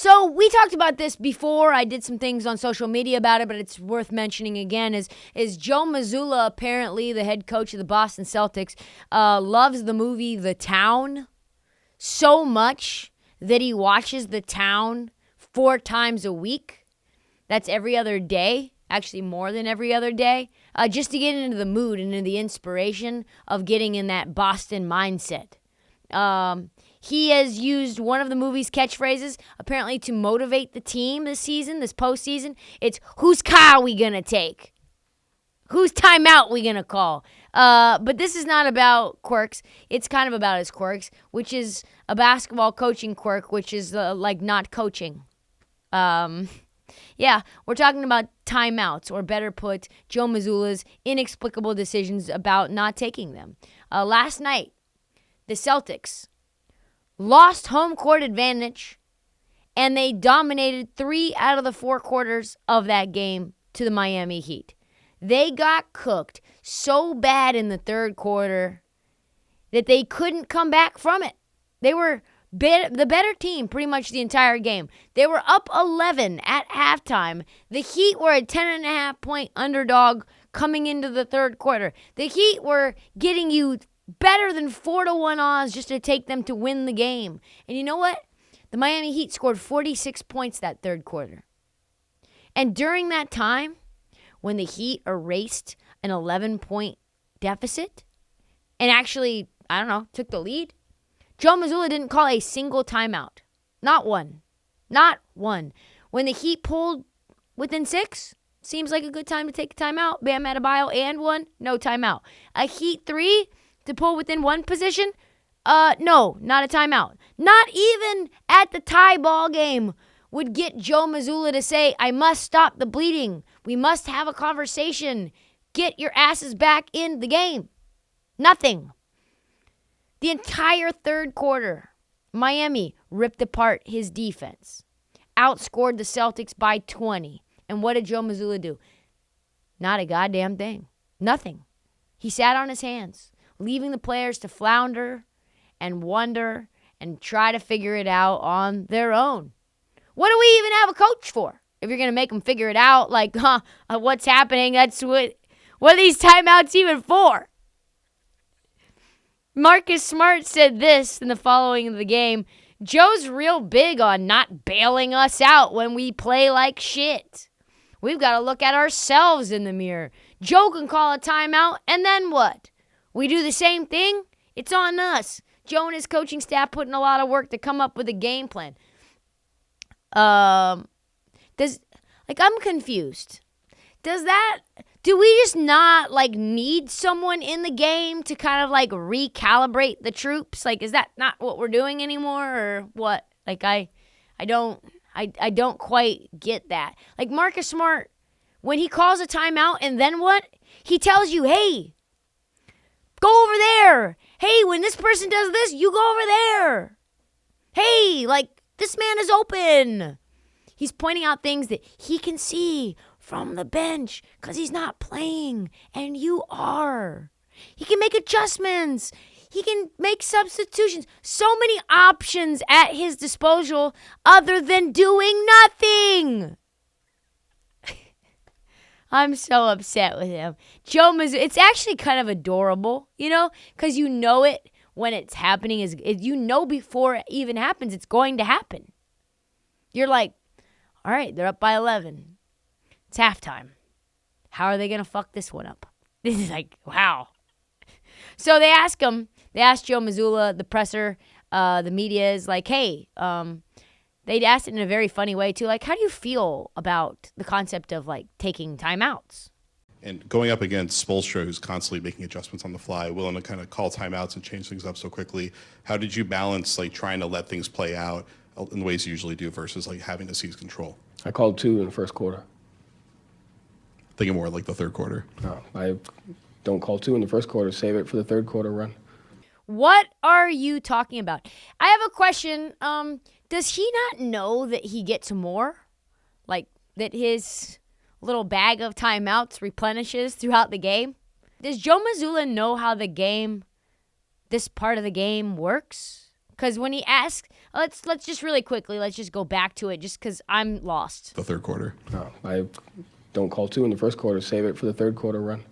So we talked about this before. I did some things on social media about it, but it's worth mentioning again. Is Joe Mazzulla, apparently the head coach of the Boston Celtics, loves the movie The Town so much that he watches The Town 4 times a week. That's every other day, actually more than every other day, just to get into the mood and into the inspiration of getting in that Boston mindset. He has used one of the movie's catchphrases, apparently to motivate the team this season, this postseason. It's, whose car we going to take? Whose timeout we going to call? But this is not about quirks. It's kind of about his quirks, which is a basketball coaching quirk, which is like not coaching. Yeah, we're talking about timeouts, or better put, Joe Mazzulla's inexplicable decisions about not taking them. Last night, the Celtics lost home court advantage, and they dominated 3 out of the 4 quarters of that game to the Miami Heat. They got cooked so bad in the third quarter that they couldn't come back from it. They were the better team pretty much the entire game. They were up 11 at halftime. The Heat were a 10.5-point underdog coming into the third quarter. The Heat were getting you better than 4-1 odds just to take them to win the game. And you know what? The Miami Heat scored 46 points that third quarter. And during that time, when the Heat erased an 11-point deficit and actually, took the lead, Joe Mazzulla didn't call a single timeout. Not one. Not one. When the Heat pulled within 6, seems like a good time to take a timeout. Bam Adebayo and 1, no timeout. A Heat 3 to pull within 1 position, no, not a timeout. Not even at the tie ball game would get Joe Mazzulla to say, I must stop the bleeding. We must have a conversation. Get your asses back in the game. Nothing. The entire third quarter, Miami ripped apart his defense, outscored the Celtics by 20. And what did Joe Mazzulla do? Not a goddamn thing. Nothing. He sat on his hands, leaving the players to flounder and wonder and try to figure it out on their own. What do we even have a coach for? If you're going to make them figure it out, like, what's happening? That's what are these timeouts even for? Marcus Smart said this in the following of the game. Joe's real big on not bailing us out when we play like shit. We've got to look at ourselves in the mirror. Joe can call a timeout, and then what? We do the same thing? It's on us. Joe and his coaching staff put in a lot of work to come up with a game plan. I'm confused. Do we just not, need someone in the game to kind of, recalibrate the troops? Is that not what we're doing anymore, or what? I don't quite get that. Marcus Smart, when he calls a timeout, and then what? He tells you, hey, go over there. Hey, when this person does this, you go over there. Hey, this man is open. He's pointing out things that he can see from the bench because he's not playing, and you are. He can make adjustments. He can make substitutions. So many options at his disposal other than doing nothing. I'm so upset with him. Joe Mazzulla, it's actually kind of adorable, because you know it when it's happening. Before it even happens, it's going to happen. You're like, all right, they're up by 11. It's halftime. How are they going to fuck this one up? This is wow. So they asked Joe Mazzulla, the presser, the media is hey, they'd asked it in a very funny way too. How do you feel about the concept of taking timeouts? And going up against Spoelstra, who's constantly making adjustments on the fly, willing to kind of call timeouts and change things up so quickly, how did you balance trying to let things play out in the ways you usually do versus having to seize control? I called 2 in the first quarter. Thinking more the third quarter. No, I don't call 2 in the first quarter. Save it for the third quarter run. What are you talking about? I have a question. Does he not know that he gets more? That his little bag of timeouts replenishes throughout the game? Does Joe Mazzulla know how this part of the game works? Because when he asked Let's just really quickly, let's just go back to it just because I'm lost. The third quarter. No, I don't call 2 in the first quarter. Save it for the third quarter run.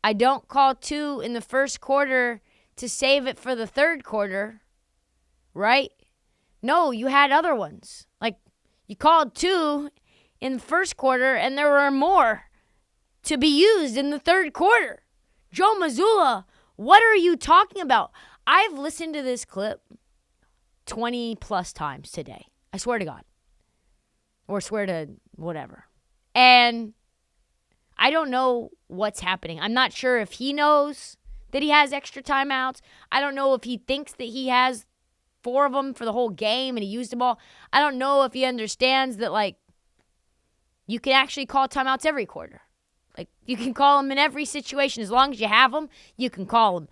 I don't call 2 in the first quarter to save it for the third quarter, right? No, you had other ones. Like, you called 2 in the first quarter, and there were more to be used in the third quarter. Joe Mazzulla, what are you talking about? I've listened to this clip 20 plus times today. I swear to God. Or swear to whatever. And I don't know what's happening. I'm not sure if he knows that he has extra timeouts. I don't know if he thinks that he has 4 of them for the whole game and he used them all. I don't know if he understands that, like, you can actually call timeouts every quarter. Like, you can call them in every situation. As long as you have them, you can call them.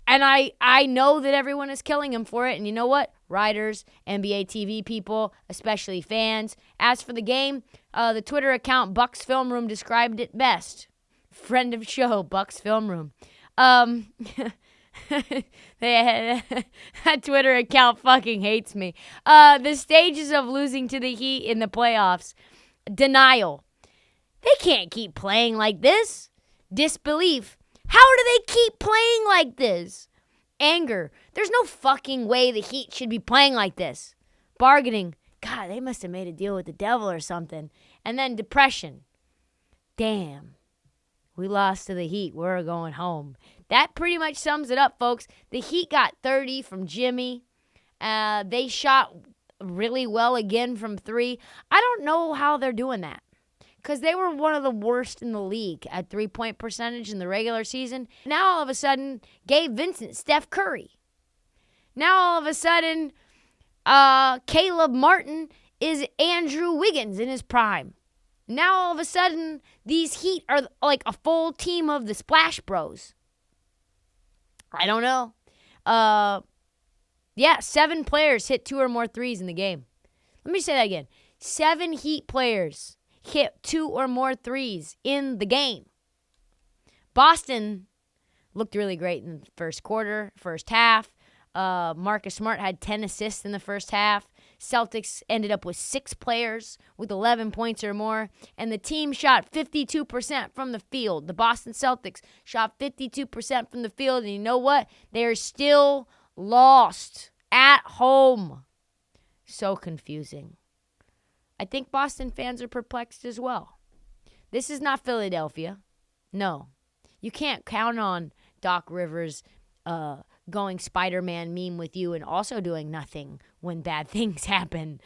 And I know that everyone is killing him for it. And you know what? Writers, NBA TV people, especially fans. As for the game, the Twitter account Bucks Film Room described it best. Friend of show, Bucks Film Room. That Twitter account fucking hates me. The stages of losing to the Heat in the playoffs. Denial. They can't keep playing like this. Disbelief. How do they keep playing like this? Anger. There's no fucking way the Heat should be playing like this. Bargaining. God, they must have made a deal with the devil or something. And then depression. Damn. We lost to the Heat. We're going home. That pretty much sums it up, folks. The Heat got 30 from Jimmy. They shot really well again from 3. I don't know how they're doing that. Because they were one of the worst in the league at 3-point percentage in the regular season. Now all of a sudden, Gabe Vincent, Steph Curry. Now all of a sudden, Caleb Martin is Andrew Wiggins in his prime. Now all of a sudden, these Heat are like a full team of the Splash Bros. I don't know. 7 players hit 2 or more threes in the game. Let me say that again. 7 Heat players hit 2 or more threes in the game. Boston looked really great in the first quarter, first half. Marcus Smart had 10 assists in the first half. Celtics ended up with 6 players with 11 points or more. And the team shot 52% from the field. The Boston Celtics shot 52% from the field. And you know what? They're still lost at home. So confusing. I think Boston fans are perplexed as well. This is not Philadelphia. No. You can't count on Doc Rivers going Spider-Man meme with you and also doing nothing when bad things happen.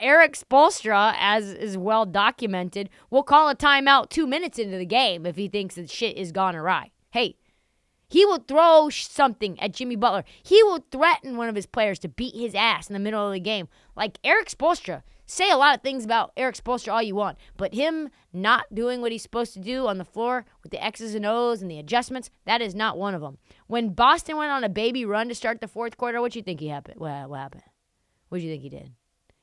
Eric Spoelstra, as is well documented, will call a timeout 2 minutes into the game if he thinks that shit is gone awry. Hey, he will throw something at Jimmy Butler. He will threaten one of his players to beat his ass in the middle of the game. Like Eric Spoelstra. Say a lot of things about Eric Spoelstra all you want, but him not doing what he's supposed to do on the floor with the X's and O's and the adjustments, that is not one of them. When Boston went on a baby run to start the fourth quarter, what do you think happened? What happened? What do you think he did?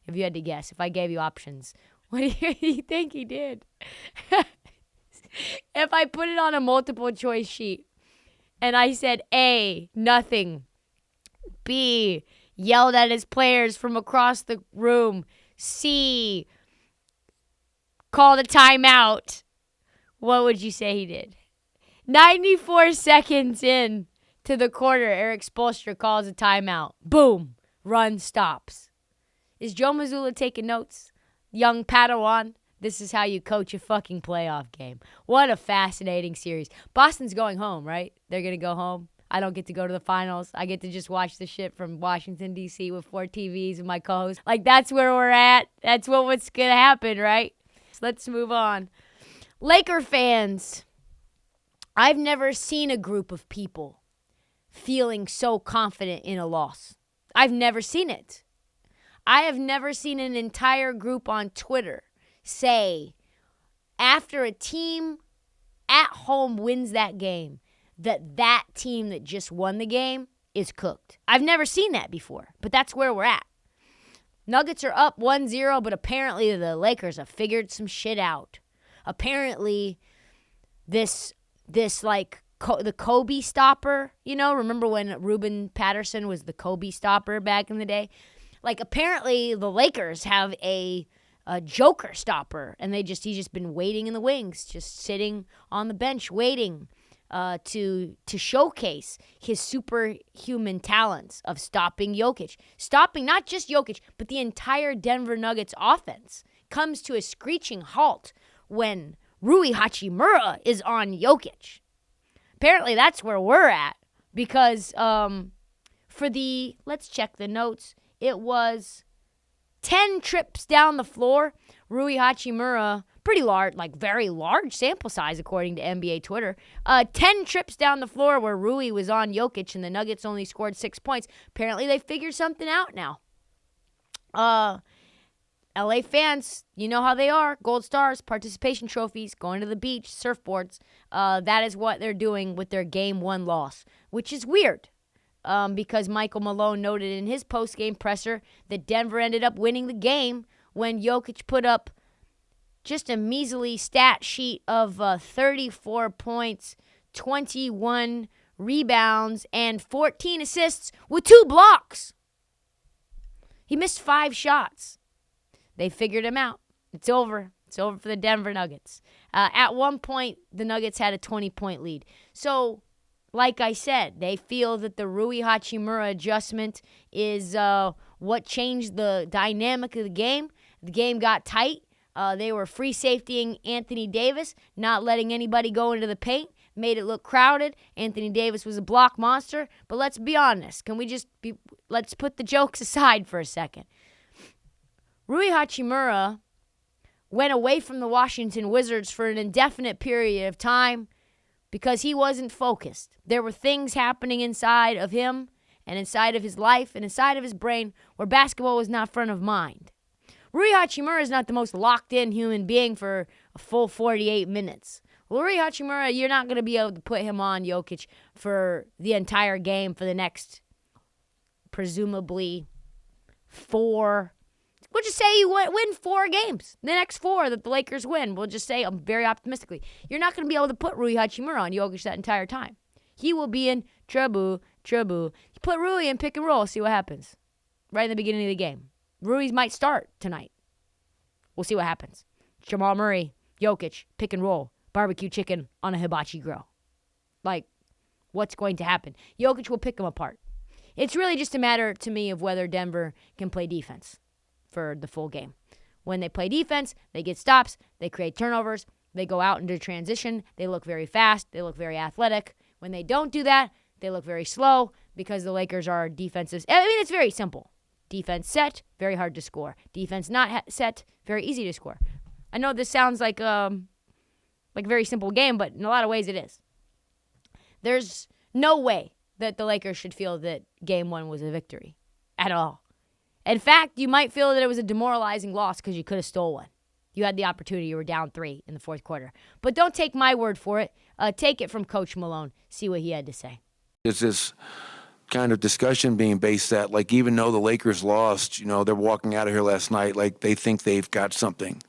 If you had to guess, if I gave you options, what do you think he did? If I put it on a multiple choice sheet and I said A, nothing, B, yelled at his players from across the room, C, called a timeout, what would you say he did? 94 seconds in to the quarter, Eric Spoelstra calls a timeout. Boom. Run stops. Is Joe Mazzulla taking notes? Young Padawan, this is how you coach a fucking playoff game. What a fascinating series. Boston's going home, right? They're going to go home. I don't get to go to the finals. I get to just watch the shit from Washington, D.C. with 4 TVs and my co-host. Like, that's where we're at. That's what's going to happen, right? So let's move on. Laker fans, I've never seen a group of people feeling so confident in a loss. I've never seen it. I have never seen an entire group on Twitter say, after a team at home wins that game, that team that just won the game is cooked. I've never seen that before, but that's where we're at. Nuggets are up 1-0, but apparently the Lakers have figured some shit out. Apparently this like the Kobe stopper. Remember when Ruben Patterson was the Kobe stopper back in the day? Like, apparently the Lakers have a Joker stopper, and he's just been waiting in the wings, just sitting on the bench waiting to showcase his superhuman talents of stopping Jokic. Stopping not just Jokic, but the entire Denver Nuggets offense comes to a screeching halt when Rui Hachimura is on Jokic. Apparently that's where we're at, because let's check the notes, it was 10 trips down the floor. Rui Hachimura, pretty large, like very large sample size according to NBA Twitter. 10 trips down the floor where Rui was on Jokic and the Nuggets only scored 6 points. Apparently they figured something out now. LA fans, you know how they are. Gold stars, participation trophies, going to the beach, surfboards. That is what they're doing with their Game 1 loss, which is weird. Because Michael Malone noted in his post-game presser that Denver ended up winning the game when Jokic put up just a measly stat sheet of 34 points, 21 rebounds, and 14 assists with 2 blocks. He missed 5 shots. They figured him out. It's over. It's over for the Denver Nuggets. At one point, the Nuggets had a 20-point lead. So, like I said, they feel that the Rui Hachimura adjustment is what changed the dynamic of the game. The game got tight. They were free safetying Anthony Davis, not letting anybody go into the paint, made it look crowded. Anthony Davis was a block monster. But let's be honest. Let's put the jokes aside for a second. Rui Hachimura went away from the Washington Wizards for an indefinite period of time because he wasn't focused. There were things happening inside of him and inside of his life and inside of his brain where basketball was not front of mind. Rui Hachimura is not the most locked-in human being for a full 48 minutes. Rui Hachimura, you're not going to be able to put him on Jokic for the entire game for the next, presumably, 4. We'll just say you win 4 games. The next 4 that the Lakers win, we'll just say, very optimistically, you're not going to be able to put Rui Hachimura on Jokic that entire time. He will be in trouble. You put Rui in pick and roll, see what happens. Right in the beginning of the game. Rui might start tonight. We'll see what happens. Jamal Murray, Jokic, pick and roll, barbecue chicken on a hibachi grill. Like, what's going to happen? Jokic will pick them apart. It's really just a matter, to me, of whether Denver can play defense for the full game. When they play defense, they get stops, they create turnovers, they go out into transition, they look very fast, they look very athletic. When they don't do that, they look very slow because the Lakers are defensive. I mean, it's very simple. Defense set, very hard to score. Defense not set, very easy to score. I know this sounds like a very simple game, but in a lot of ways it is. There's no way that the Lakers should feel that Game 1 was a victory at all. In fact, you might feel that it was a demoralizing loss because you could have stole one. You had the opportunity. You were down 3 in the fourth quarter. But don't take my word for it. Take it from Coach Malone. See what he had to say. There's this kind of discussion being based that, like, even though the Lakers lost, they're walking out of here last night like they think they've got something.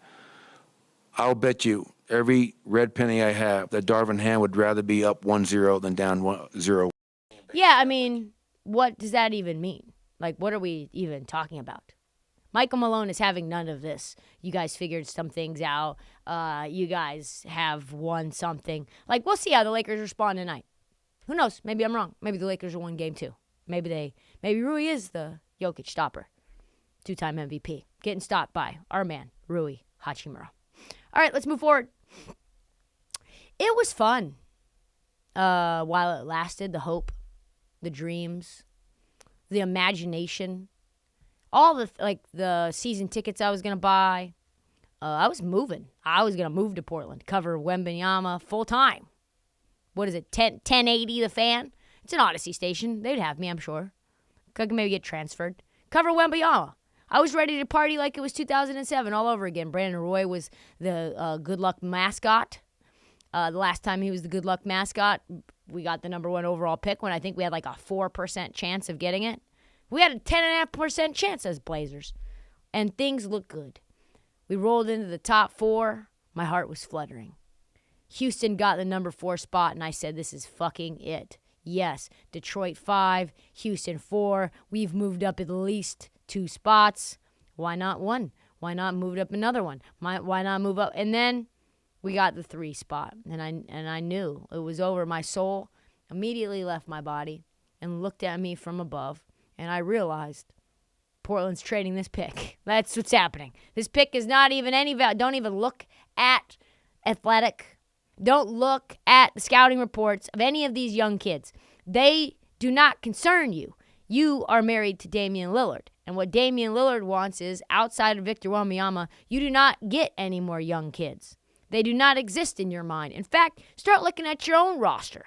I'll bet you every red penny I have that Darvin Ham would rather be up 1-0 than down 1-0. Yeah, I mean, what does that even mean? Like, what are we even talking about? Michael Malone is having none of this. You guys figured some things out. You guys have won something. Like, we'll see how the Lakers respond tonight. Who knows? Maybe I'm wrong. Maybe the Lakers will win Game 2. Maybe Rui is the Jokic stopper. 2-time MVP. Getting stopped by our man, Rui Hachimura. All right, let's move forward. It was fun while it lasted. The hope, the dreams, the imagination, all the season tickets I was going to buy. I was moving. I was going to move to Portland, cover Wembanyama full time. What is it, 1080 The Fan? It's an Odyssey station. They'd have me, I'm sure. Could maybe get transferred. Cover Wembanyama. I was ready to party like it was 2007 all over again. Brandon Roy was the good luck mascot. The last time he was the good luck mascot, we got the number 1 overall pick when I think we had like a 4% chance of getting it. We had a 10.5% chance as Blazers. And things looked good. We rolled into the top 4. My heart was fluttering. Houston got the number 4 spot, and I said, this is fucking it. Yes, Detroit 5, Houston 4. We've moved up at least 2 spots. Why not 1? Why not move up another one? Why not move up? And then we got the 3 spot, and I knew it was over. My soul immediately left my body and looked at me from above, and I realized Portland's trading this pick. That's what's happening. This pick is not even any value. Don't even look at Athletic. Don't look at the scouting reports of any of these young kids. They do not concern you. You are married to Damian Lillard. And what Damian Lillard wants is, outside of Victor Wembanyama, you do not get any more young kids. They do not exist in your mind. In fact, start looking at your own roster.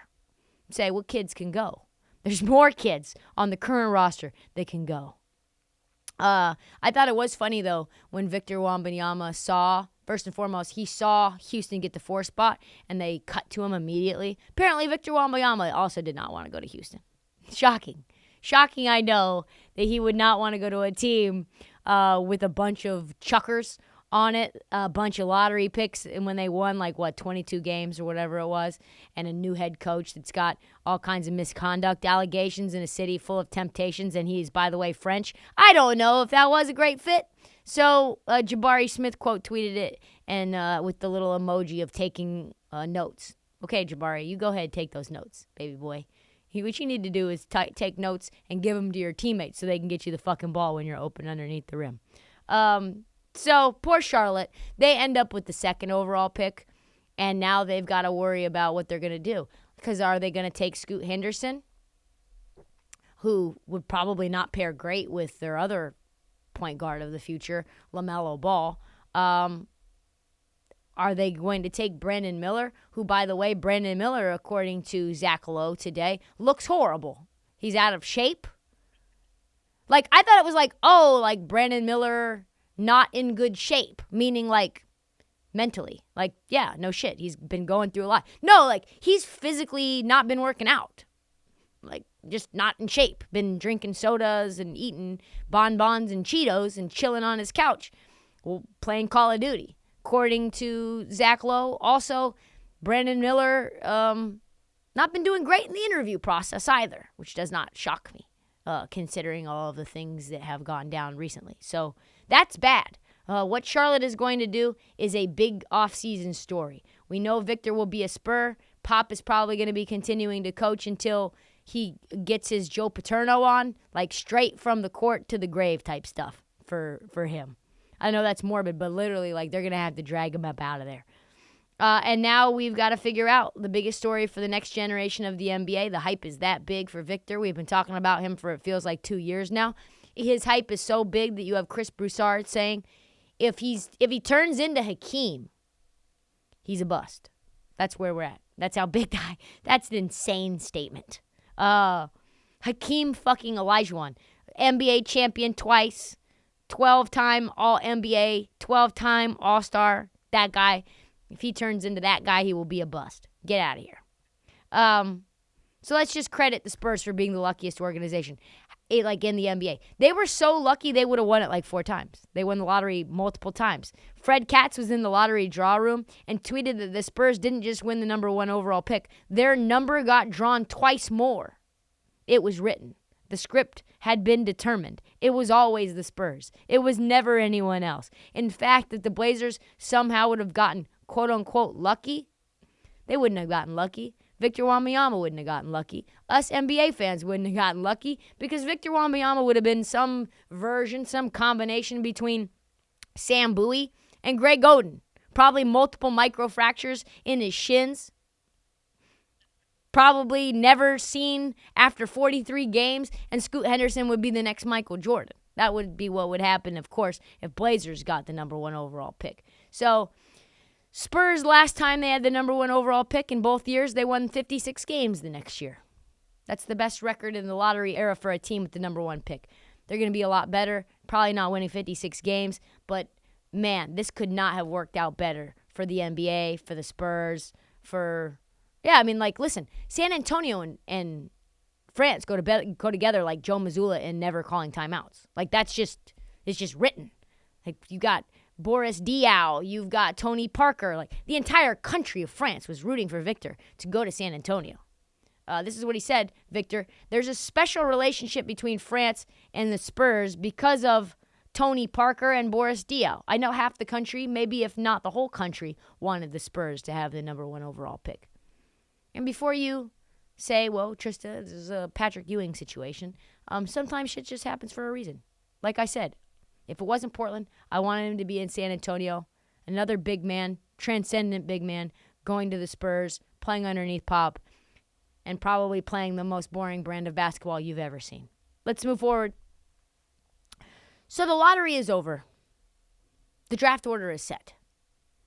Say, what kids can go? There's more kids on the current roster that can go. I thought it was funny, though, when Victor Wembanyama saw, first and foremost, he saw Houston get the 4 spot, and they cut to him immediately. Apparently, Victor Wembanyama also did not want to go to Houston. Shocking. Shocking, I know, that he would not want to go to a team with a bunch of chuckers on it, a bunch of lottery picks, and when they won, 22 games or whatever it was, and a new head coach that's got all kinds of misconduct allegations in a city full of temptations, and he's, by the way, French. I don't know if that was a great fit. So Jabari Smith quote tweeted it, and with the little emoji of taking notes. Okay, Jabari, you go ahead, take those notes, baby boy. What you need to do is take notes and give them to your teammates so they can get you the fucking ball when you're open underneath the rim. So, poor Charlotte. They end up with the 2nd overall pick, and now they've got to worry about what they're going to do. Because are they going to take Scoot Henderson, who would probably not pair great with their other point guard of the future, LaMelo Ball? Are they going to take Brandon Miller, who, by the way, Brandon Miller, according to Zach Lowe today, looks horrible. He's out of shape. I thought it was Brandon Miller not in good shape, meaning mentally. Yeah, no shit. He's been going through a lot. No, he's physically not been working out. Just not in shape. Been drinking sodas and eating bonbons and Cheetos and chilling on his couch playing Call of Duty. According to Zach Lowe, also, Brandon Miller not been doing great in the interview process either, which does not shock me, considering all of the things that have gone down recently. So that's bad. What Charlotte is going to do is a big offseason story. We know Victor will be a Spur. Pop is probably going to be continuing to coach until he gets his Joe Paterno on, straight from the court to the grave type stuff for him. I know that's morbid, but literally, they're going to have to drag him up out of there. And now we've got to figure out the biggest story for the next generation of the NBA. The hype is that big for Victor. We've been talking about him for, it feels like, 2 years now. His hype is so big that you have Chris Broussard saying, if he turns into Hakeem, he's a bust. That's where we're at. That's how big that's an insane statement. Hakeem fucking Olajuwon, NBA champion twice, 12-time All-NBA, 12-time All-Star. That guy, if he turns into that guy, he will be a bust. Get out of here. So let's just credit the Spurs for being the luckiest organization, in the NBA. They were so lucky they would have won it 4 times. They won the lottery multiple times. Fred Katz was in the lottery draw room and tweeted that the Spurs didn't just win the number 1 overall pick. Their number got drawn twice more. It was written. The script had been determined. It was always the Spurs. It was never anyone else. In fact, that the Blazers somehow would have gotten quote-unquote lucky, they wouldn't have gotten lucky. Victor Wembanyama wouldn't have gotten lucky. Us NBA fans wouldn't have gotten lucky because Victor Wembanyama would have been some version, some combination between Sam Bowie and Greg Oden. Probably multiple microfractures in his shins. Probably never seen after 43 games, and Scoot Henderson would be the next Michael Jordan. That would be what would happen, of course, if Blazers got the number 1 overall pick. So Spurs, last time they had the number 1 overall pick in both years, they won 56 games the next year. That's the best record in the lottery era for a team with the number 1 pick. They're going to be a lot better, probably not winning 56 games, but man, this could not have worked out better for the NBA, for the Spurs, listen, San Antonio and France go together like Joe Mazzulla and never calling timeouts. It's just written. You got Boris Diaw. You've got Tony Parker. Like, the entire country of France was rooting for Victor to go to San Antonio. This is what he said, Victor. There's a special relationship between France and the Spurs because of Tony Parker and Boris Diaw. I know half the country, maybe if not the whole country, wanted the Spurs to have the number 1 overall pick. And before you say, well, Trysta, this is a Patrick Ewing situation, sometimes shit just happens for a reason. Like I said, if it wasn't Portland, I wanted him to be in San Antonio. Another big man, transcendent big man, going to the Spurs, playing underneath Pop, and probably playing the most boring brand of basketball you've ever seen. Let's move forward. So the lottery is over. The draft order is set.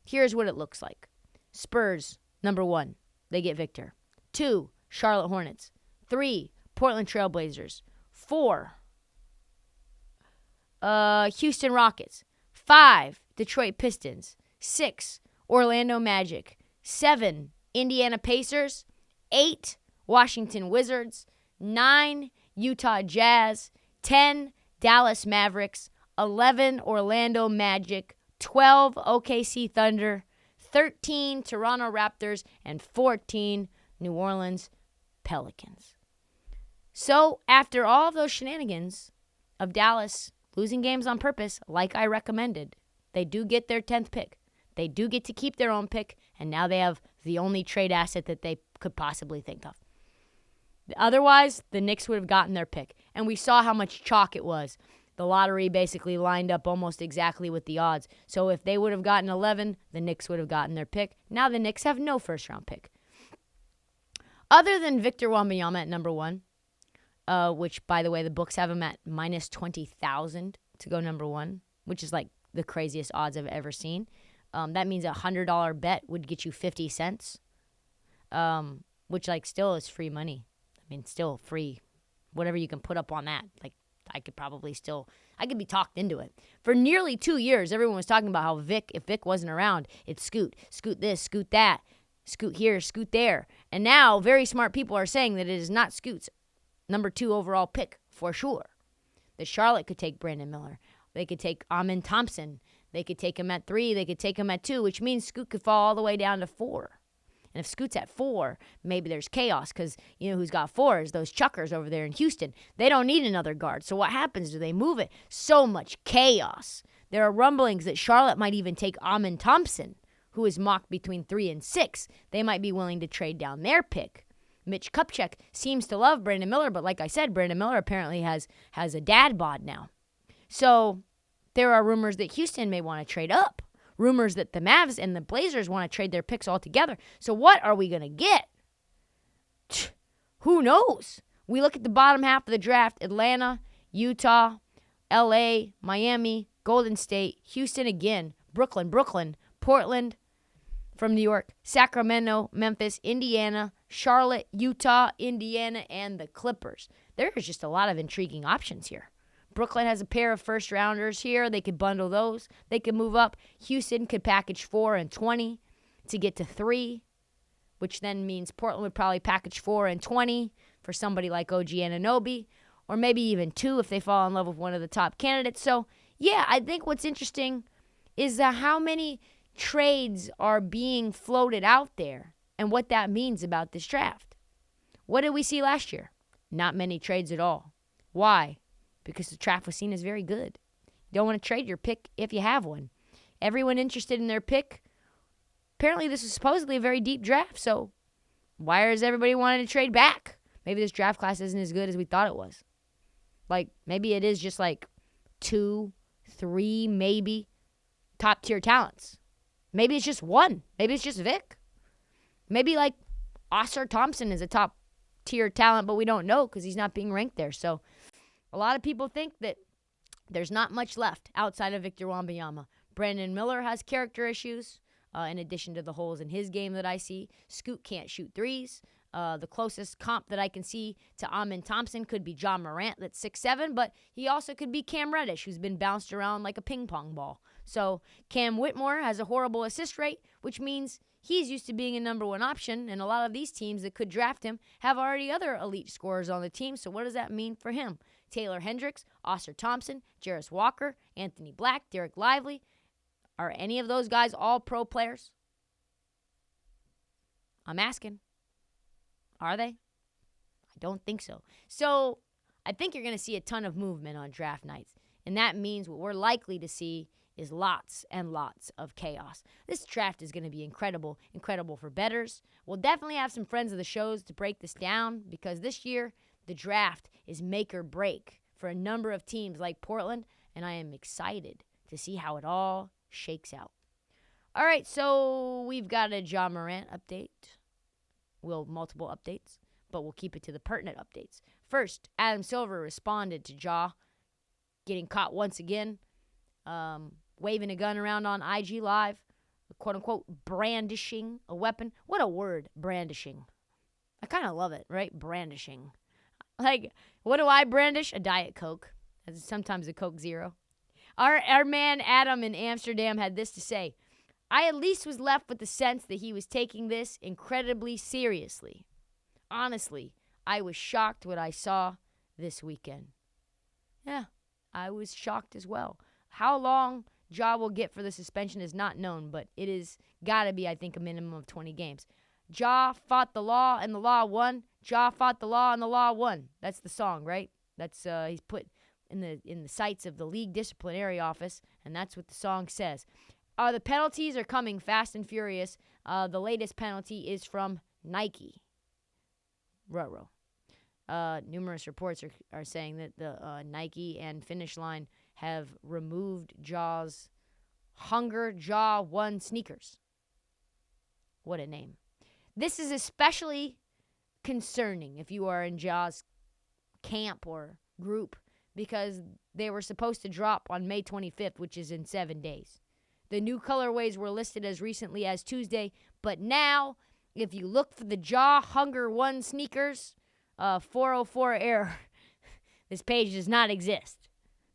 Here's what it looks like. Spurs, number 1, they get Victor. 2, Charlotte Hornets. 3, Portland Trailblazers. 4, Houston Rockets. 5, Detroit Pistons. 6, Orlando Magic. 7, Indiana Pacers. 8, Washington Wizards. 9, Utah Jazz. 10, Dallas Mavericks. 11, Orlando Magic. 12, OKC Thunder. 13, Toronto Raptors. And 14, New Orleans Pelicans. So, after all of those shenanigans of Dallas losing games on purpose, like I recommended, they do get their 10th pick. They do get to keep their own pick, and now they have the only trade asset that they could possibly think of. Otherwise, the Knicks would have gotten their pick, and we saw how much chalk it was. The lottery basically lined up almost exactly with the odds. So if they would have gotten 11, the Knicks would have gotten their pick. Now the Knicks have no first-round pick. Other than Victor Wembanyama at number 1, which, by the way, the books have him at minus 20,000 to go number 1, which is like the craziest odds I've ever seen. That means a $100 bet would get you 50 cents, which like still is free money. I mean, still free. Whatever you can put up on that. Like, I could be talked into it. For nearly 2 years, everyone was talking about how if Vic wasn't around, it's scoot this, scoot that, scoot here, scoot there. And now very smart people are saying that it is not Scoot's number 2 overall pick for sure. That Charlotte could take Brandon Miller. They could take Amin Thompson. They could take him at 3. They could take him at 2, which means Scoot could fall all the way down to 4. And if Scoot's at 4, maybe there's chaos because, you know, who's got 4 is those chuckers over there in Houston. They don't need another guard. So what happens? Do they move it? So much chaos. There are rumblings that Charlotte might even take Amin Thompson, who is mocked between 3 and 6. They might be willing to trade down their pick. Mitch Kupchak seems to love Brandon Miller, but like I said, Brandon Miller apparently has a dad bod now. So there are rumors that Houston may want to trade up. Rumors that the Mavs and the Blazers want to trade their picks altogether. So what are we going to get? Who knows? We look at the bottom half of the draft. Atlanta, Utah, L.A., Miami, Golden State, Houston again, Brooklyn, Portland from New York, Sacramento, Memphis, Indiana, Charlotte, Utah, Indiana, and the Clippers. There's just a lot of intriguing options here. Brooklyn has a pair of first-rounders here. They could bundle those. They could move up. Houston could package 4 and 20 to get to 3, which then means Portland would probably package 4 and 20 for somebody like OG Anunoby, or maybe even 2 if they fall in love with one of the top candidates. So, yeah, I think what's interesting is how many trades are being floated out there and what that means about this draft. What did we see last year? Not many trades at all. Why? Because the draft was seen as very good. You don't want to trade your pick if you have one. Everyone interested in their pick. Apparently, this is supposedly a very deep draft, so why is everybody wanting to trade back? Maybe this draft class isn't as good as we thought it was. Like, maybe it is just like 2, 3, maybe top-tier talents. Maybe it's just 1. Maybe it's just Vic. Maybe, like, Oscar Thompson is a top-tier talent, but we don't know because he's not being ranked there, so a lot of people think that there's not much left outside of Victor Wembanyama. Brandon Miller has character issues, in addition to the holes in his game that I see. Scoot can't shoot threes. The closest comp that I can see to Amin Thompson could be Ja Morant, that's 6'7", but he also could be Cam Reddish, who's been bounced around like a ping pong ball. So Cam Whitmore has a horrible assist rate, which means he's used to being a number 1 option, and a lot of these teams that could draft him have already other elite scorers on the team. So what does that mean for him? Taylor Hendricks, Oscar Thompson, Jarris Walker, Anthony Black, Derek Lively. Are any of those guys all pro players? I'm asking. Are they? I don't think so. So I think you're going to see a ton of movement on draft nights. And that means what we're likely to see is lots and lots of chaos. This draft is going to be incredible for bettors. We'll definitely have some friends of the shows to break this down because this year the draft is make or break for a number of teams like Portland, and I am excited to see how it all shakes out. All right, so we've got a Ja Morant update. Multiple updates, but we'll keep it to the pertinent updates. First, Adam Silver responded to Ja getting caught once again, waving a gun around on IG Live, quote-unquote brandishing a weapon. What a word, brandishing. I kind of love it, right? Brandishing. Like, what do I brandish? A Diet Coke. Sometimes a Coke Zero. Our man Adam in Amsterdam had this to say. I at least was left with the sense that he was taking this incredibly seriously. Honestly, I was shocked what I saw this weekend. Yeah, I was shocked as well. How long Ja will get for the suspension is not known, but it is got to be, I think, a minimum of 20 games. Ja fought the law and the law won. Ja fought the law and the law won. That's the song, right? That's he's put in the sights of the league disciplinary office, and that's what the song says. The penalties are coming fast and furious. The latest penalty is from Nike. Ruh-roh. Numerous reports are saying that the Nike and Finish Line have removed Ja's Hunger Ja 1 sneakers. What a name. This is especially concerning if you are in Ja's camp or group because they were supposed to drop on May 25th, which is in 7 days. The new colorways were listed as recently as Tuesday, but now, if you look for the Ja Hunger 1 sneakers, 404 error, this page does not exist.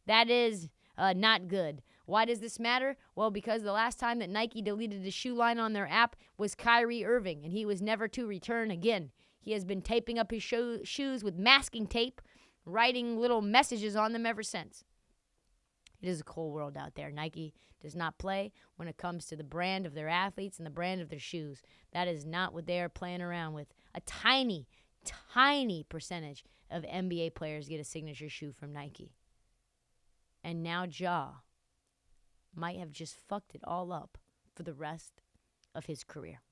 That is not good. Why does this matter? Well, because the last time that Nike deleted the shoe line on their app was Kyrie Irving, and he was never to return again. He has been taping up his shoes with masking tape, writing little messages on them ever since. It is a cold world out there. Nike does not play when it comes to the brand of their athletes and the brand of their shoes. That is not what they are playing around with. A tiny percentage of NBA players get a signature shoe from Nike. And now Ja might have just fucked it all up for the rest of his career.